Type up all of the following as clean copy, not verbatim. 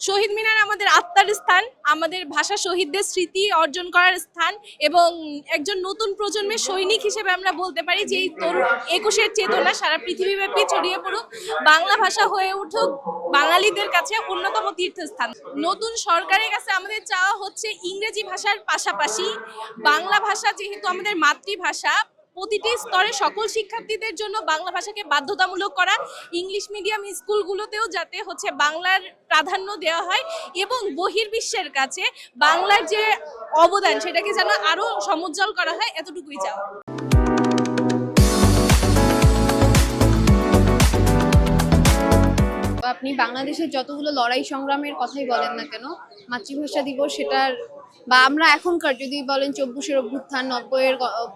শহীদ মিনার আমাদের আত্মার স্থান, আমাদের ভাষা শহীদদের স্মৃতি অর্জন করার স্থান এবং একজন নতুন প্রজন্মের সৈনিক হিসেবে আমরা বলতে পারি যে এই তরুণ একুশের চেতনা সারা পৃথিবীব্যাপী ছড়িয়ে পড়ুক, বাংলা ভাষা হয়ে উঠুক বাঙালিদের কাছে অন্যতম তীর্থস্থান। নতুন সরকারের কাছে আমাদের চাওয়া হচ্ছে ইংরেজি ভাষার পাশাপাশি বাংলা ভাষা যেহেতু আমাদের মাতৃভাষা, প্রতিটি স্তরে সকল শিক্ষার্থীদের জন্য বাংলা ভাষাকে বাধ্যতামূলক করা, ইংলিশ মিডিয়াম স্কুলগুলোতেও যাতে হচ্ছে বাংলার প্রাধান্য দেওয়া হয় এবং বহির্বিশ্বের কাছে বাংলার যে অবদান সেটাকে যেন আরো সমুজ্জ্বল করা হয়, এতটুকুই চাওয়া। আপনি বাংলাদেশের যতগুলো লড়াই সংগ্রামের কথাই বলেন না কেন, মাতৃভাষা দিবস সেটার বা আমরা এখনকার যদি বলেন ২৪-এর অভ্যুত্থান, ৯০-এর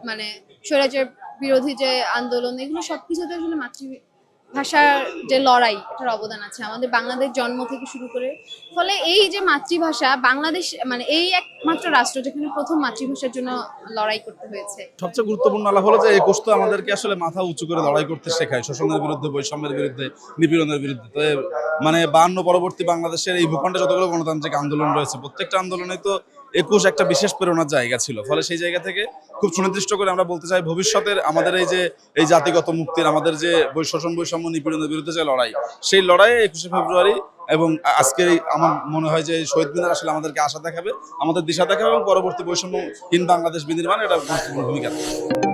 মানে স্বৈরাচার বিরোধী যে আন্দোলন, এগুলো সবকিছুতে আসলে মাতৃভাষার যে লড়াই, এটার অবদান আছে আমাদের বাংলাদেশ জন্ম থেকে শুরু করে। ফলে এই যে মাতৃভাষা, বাংলাদেশ মানে এই একমাত্র রাষ্ট্র যেখানে প্রথম মাতৃভাষার জন্য লড়াই করতে হয়েছে। সবচেয়ে গুরুত্বপূর্ণ আলাপ হলো যে একুশ তো আমাদেরকে আসলে মাথা উঁচু করে লড়াই করতে শেখায়, শোষণের বিরুদ্ধে, বৈষম্যের বিরুদ্ধে, নিপীড়নের বিরুদ্ধে। তো মানে ৫২ পরবর্তী বাংলাদেশের এই ভূখণ্ডে যতগুলো গণতান্ত্রিক আন্দোলন রয়েছে, প্রত্যেকটা আন্দোলনে তো ২১ একটা বিশেষ প্রেরণার জায়গা ছিল। ফলে সেই জায়গা থেকে খুব সুনির্দিষ্ট করে আমরা বলতে চাই, ভবিষ্যতের আমাদের এই যে এই জাতিগত মুক্তির, আমাদের যে শোষণ বৈষম্য নিপীড়নের বিরুদ্ধে যে লড়াই, সেই লড়াইয়ে ২১শে ফেব্রুয়ারি এবং আজকে আমার মনে হয় যে শহীদ মিনার আসলে আমাদেরকে আশা দেখাবে, আমাদের দিশা দেখাবে এবং পরবর্তী বৈষম্যহীন বাংলাদেশ বিনির্মাণে এটা গুরুত্বপূর্ণ ভূমিকা রাখবে।